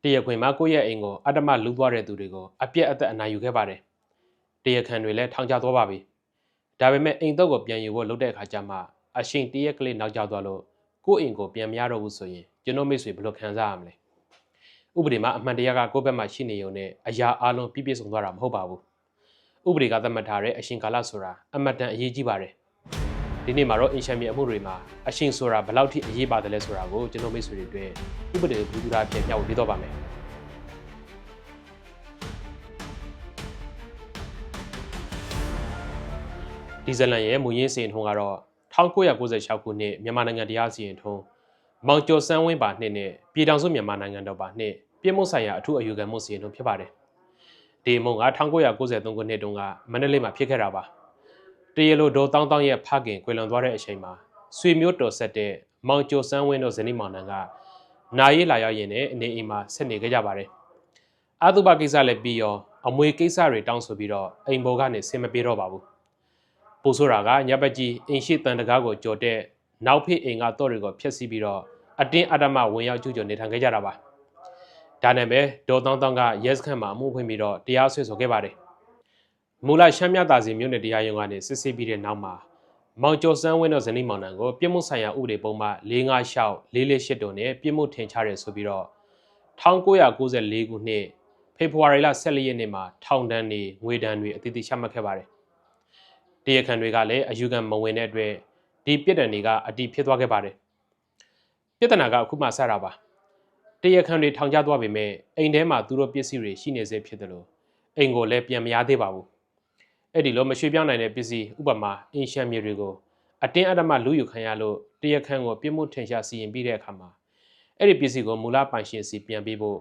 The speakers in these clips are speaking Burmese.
တရားခွင်မှာကိုယ့်ရဲ့အိမ်ကိုအတ္တမလူသွားတဲ့သူတွေကိုအပြက်အသက်အနိုင်ယူခဲ့ပါတယ်တရားခံတွေလည်းထောင်ချသွားပါပြီဒါပေမဲ့အိမ်တော့ကိုပြန်ယူဖို့လုပ်တဲ့အခါကျမှအရှင်တရက်ကလေးနောက်ကျသွားလို့ကိုယ့်အိမ်ကိုပြန်မရတော့ဘူးဆိုရင်ကျွန်တော်မိတ်ဆွေဘယ်လိုခံစားရမလဲဥပဒေမှာအမှန်တရားကကိုယ့်ဘက်မှာရှိနေုံနဲ့အရာအလုံးပြည့်ပြည့်စုံသွားတာမဟုတ်ပါဘူးဥပဒေကသတ်မှတ်ထားတဲ့အရှင်ကာလဆိုတာအမတ်တန်အရေးကြီးပါတယ်ဒီနေ့မှာတော့အင်ရှန်မြေအမှုတွေမှာအရှင်ဆိုတာဘယ်လောက်ထိအရေးပါတယ်လဲဆိုတာကိုကျွန်တော်မိတ်ဆွေတွေအတွက်ဥပဒေဘူဒူရာအဖြစ်မျှဝေပေးတော့ပါမယ်ဒီဇလန်ရဲ့မူရင်းစီရင်ထုံးကတော့1996ခုနှစ်မြန်မာနိုင်ငံတရားစီရင်ထုံးမောင်ကျော်စန်းဝင်းပါနှစ်နဲ့ပြည်ထောင်စုမြန်မာနိုင်ငံတော်ပါနှစ်ပြည်မှုဆိုင်ရာအထူးအယူခံမှုစီရင်ထုံးဖြစ်ပါတယ်ဒီမုံက1993ခုနှစ်တုန်းကမန္တလေးမှာဖြစ်ခဲ့တာပါတရလိုဒေါ်တောင်းတောင်းရဲ့ဖခင်ကွယ်လွန်သွားတဲ့အချိန်မှာဆွေမျိုးတော်ဆက်တဲ့မောင်ကျော်စန်းဝင်းတို့ဇနီးမောင်နှံကနာရေးလာရောက်ရင်လည်းအနေအိမ်မှာဆက်နေကြကြပါတယ်အတုပကိစ္စလည်းပြီးရောအမွေကိစ္စတွေတောင်းဆိုပြီးတော့အိမ်ပေါ်ကနေဆင်မပြေတော့ပါဘူးပူဆိုးတာကညပကြီးအင်ရှိတန်တကားကိုကြော်တဲ့နောက်ဖေးအိမ်ကတော့တွေကိုဖျက်ဆီးပြီးတော့အတင်းအဓမ္မဝင်ရောက်ကျူးကျော်နေထိုင်ခဲ့ကြတာပါဒါနဲ့ပဲဒေါ်တောင်းတောင်းကရဲစခန်းမှာအမှုဖွင့်ပြီးတော့တရားစွဲဆိုခဲ့ပါတယ်မူလရှမ်းမြသာစီမြို့နယ်တရားရုံးကနေစစ်ဆေးပြီးတဲ့နောက်မှာမောင်ကျော်စန်းဝင်းတို့ဇနီးမောင်နှံကိုပြစ်မှုဆိုင်ရာဥပဒေပုံမှန်456 448တို့နဲ့ပြစ်မှုထင်ရှားတယ်ဆိုပြီးတော့1994ခုနှစ်ဖေဖော်ဝါရီလ14ရက်နေ့မှာထောင်ဒဏ်တွေငွေဒဏ်တွေအသီးသီးချမှတ်ခဲ့ပါတယ်တရားခံတွေကလည်းအယူခံမဝင်တဲ့အတွက်ဒီပြစ်ဒဏ်တွေကအတည်ဖြစ်သွားခဲ့ပါတယ်ပြဿနာကအခုမှစတာပါတရားခံတွေထောင်ချသွားပေမဲ့အိမ်ထဲမှာသူတို့ပစ္စည်းတွေရှိနေစေဖြစ်တယ်လို့အိမ်ကိုလည်းပြန်မရသေးပါဘူးအဲ့ဒီလိုမရွှေ့ပြောင်းနိုင်တဲ့ပစ္စည်းဥပမာအင်ရှန်မြေတွေကိုအတင်းအဓမ္မလူယူခံရလို့တရားခံကိုပြစ်မှုထင်ရှားစီရင်ပြီးတဲ့အခါမှာအဲ့ဒီပစ္စည်းကိုမူလပိုင်ရှင်စီပြန်ပေးဖို့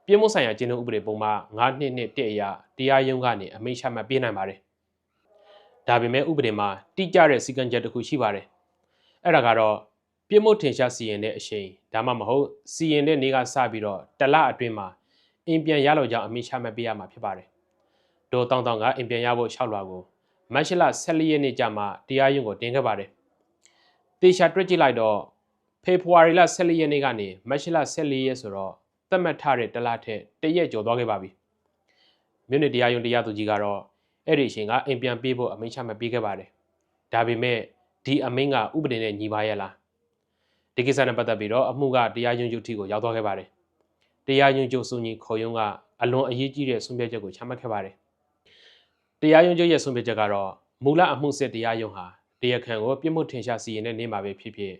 ပြစ်မှုဆိုင်ရာကျင့်ထုံးဥပဒေပုံမှန်921အရာတရားရုံးကနေအမိန့်ချမှတ်ပေးနိုင်ပါတယ်ဒါပေမဲ့ဥပဒေမှာတိကျတဲ့စည်းကမ်းချက်တစ်ခုရှိပါတယ်အဲ့ဒါကတော့ပြစ်မှုထင်ရှားစီရင်တဲ့အချိန်ဒါမှမဟုတ်စီရင်တဲ့နေ့ကစပြီးတော့တလအတွင်းမှာအိမ်ပြန်ရလို့ကြောင့်အမိန့်ချမှတ်ပေးရမှာဖြစ်ပါတယ်ဒေါ်တောင်းတောင်းကအိမ်ပြန်ရဖို့6လကိုမတ်လ14ရက်နေ့ကျမှတရားရုံးကိုတင်ခဲ့ပါတယ်တေချာတွက်ကြည့်လိုက်တော့ဖေဖော်ဝါရီလ14ရက်နေ့ကနေမတ်လ14ရက်ဆိုတော့သတ်မှတ်ထားတဲ့တလထက်တရက်ကျော်သွားခဲ့ပါပြီမြို့နယ်တရားရုံးတရားသူကြီးကတော့အဲ့ဒီအချိန်ကအိမ်ပြန်ပေးဖို့အမိန့်ချမှတ်ပေးခဲ့ပါတယ်ဒါပေမဲ့ဒီအမိန့်ကဥပဒေနဲ့ညီပါရဲ့လားဒီကိစ္စနဲ့ပတ်သက်ပြီးတော့အမှုကတရားရုံးချုပ်ထိကိုရောက်သွားခဲ့ပါတယ်တရားရုံးချုပ်စုညီခေါ်ရုံးကအလွန်အရေးကြီးတဲ့ဆုံးဖြတ်ချက်ကိုချမှတ်ခဲ့ပါတယ်တရားရုံးချုပ်ရဲ့ဆုံးဖြတ်ချက်ကတော့မူလအမှုစစ်တရားရုံးဟာတရားခံကိုပြစ်မှုထင်ရှားစီရင်တဲ့နေ့မှာပဲဖြစ်ဖြစ်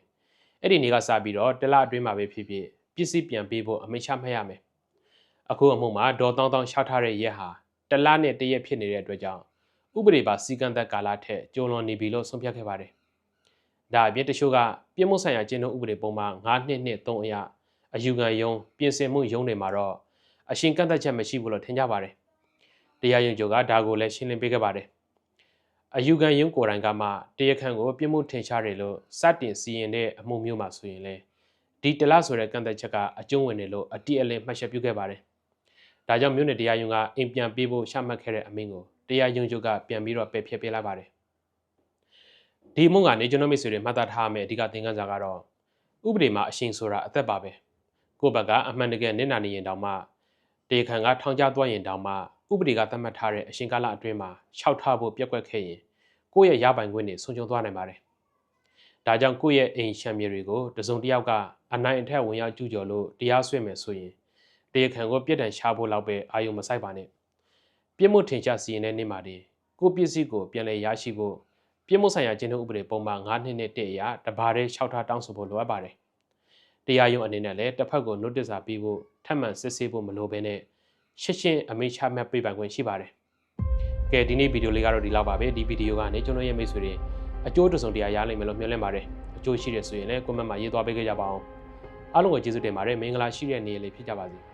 အဲ့ဒီနေ့ကစပြီးတော့တလအတွင်းမှာပဲဖြစ်ဖြစ်ပစ္စည်းပြန်ပေးဖို့အမိန့်ချမှတ်ရမယ်အခုအမှုမှာဒေါ်တောင်းတောင်းရှောက်ထားတဲ့ရက်ဟာတလနဲ့တရက်ဖြစ်နေတဲ့အတွက်ကြောင့်ဥပဒေပါစည်းကမ်းသက်ကာလထက်ကျော်လွန်နေပြီလို့ဆုံးဖြတ်ခဲ့ပါတယ်ဒါအပြင်တချို့ကပြစ်မှုဆိုင်ရာကျင့်ထုံးဥပဒေပုံမှန်923အရအယူခံရုံးပြင်ဆင်မှုရုံးတွေမှာတော့အရှင်ကန့်သက်ချက်မရှိဘူးလို့ထင်ကြပါတယ်တရားရုံးချုပ်ကဒါကိုလည်းရှင်းလင်းပေးခဲ့ပါတယ်အယူခံရုံးကိုယ်တိုင်ကမှတရားခံကိုပြစ်မှုထင်ရှားတယ်လို့စတင်စီရင်တဲ့အမှုမျိုးမှာဆိုရင်လေဒီတလားဆိုတဲ့ကန့်သက်ချက်ကအကျုံးဝင်တယ်လို့အတိအလင်းမှတ်ချက်ပြုခဲ့ပါတယ်ဒါကြောင့်မြို့နယ်တရားရုံးကအိမ်ပြန်ပေးဖို့ချမှတ်ခဲ့တဲ့အမိန့်ကိုတရားရုံးချုပ်ကပြန်ပြီးတော့ပယ်ဖျက်ပေးလိုက်ပါတယ်ဒီအမှုကနေကျွန်တော်မိတ်ဆွေတွေမှတ်သားထားမယ်အဓိကသင်ခန်းစာကတော့ဥပဒေမှာအရှင်ဆိုတာအသက်ပါပဲကိုယ့်ဘက်ကအမှန်တကယ်နစ်နာနေရင်တောင်မှတရားခံကထောင်ချသွားရင်တောင်မှဥပဒေကသတ်မှတ်ထားတဲ့အရှင်ကာလအတွင်းမှာခြောက်ထားဖို့ပြက်ကွက်ခဲ့ရင်ကိုယ့်ရဲ့ရပိုင်ခွင့်တွေဆုံးရှုံးသွားနိုင်ပါတယ်ဒါကြောင့်ကိုယ့်ရဲ့အိမ်ရှံမြေတွေကိုတစုံတစ်ယောက်ကအနိုင်အထက်ဝင်ရောက်ကျူးကျော်လို့တရားစွဲမယ်ဆိုရင်တရားခံကိုပြစ်ဒဏ်ချဖို့လောက်ပဲအာရုံမစိုက်ပါနဲ့ပြစ်မှုထင်ရှားစီရင်တဲ့နေ့မှာဒီကိုပစ္စည်းကိုပြန်လည်ရရှိဖို့ပြစ်မှုဆိုင်ရာကျင့်ထုံးဥပဒေပုံမှန်921အရာတဘာတဲ့6ထားတောင်းဆိုဖို့လိုအပ်ပါတယ်တရားရုံးအနေနဲ့လည်းတစ်ဖက်ကို notice စာပေးဖို့ထပ်မံစစ်ဆေးဖို့မလိုဘဲနဲ့ရှင်းအမိန့်ချမှတ်ပေးပိုင်ခွင့်ရှိပါတယ်ကဲဒီနေ့ဗီဒီယိုလေးကတော့ဒီလောက်ပါပဲဒီဗီဒီယိုကနေကျွန်တော်ရဲ့မိတ်ဆွေတွေအကျိုးတစုံတရာရလိမ့်မယ်လို့မျှော်လင့်ပါတယ်အကျိုးရှိတယ်ဆိုရင်လည်း comment မှာရေးသွားပေးကြပါအောင်အားလုံးကိုကျေးဇူးတင်ပါတယ်မင်္ဂလာရှိတဲ့နေ့လေးဖြစ်ကြပါစေ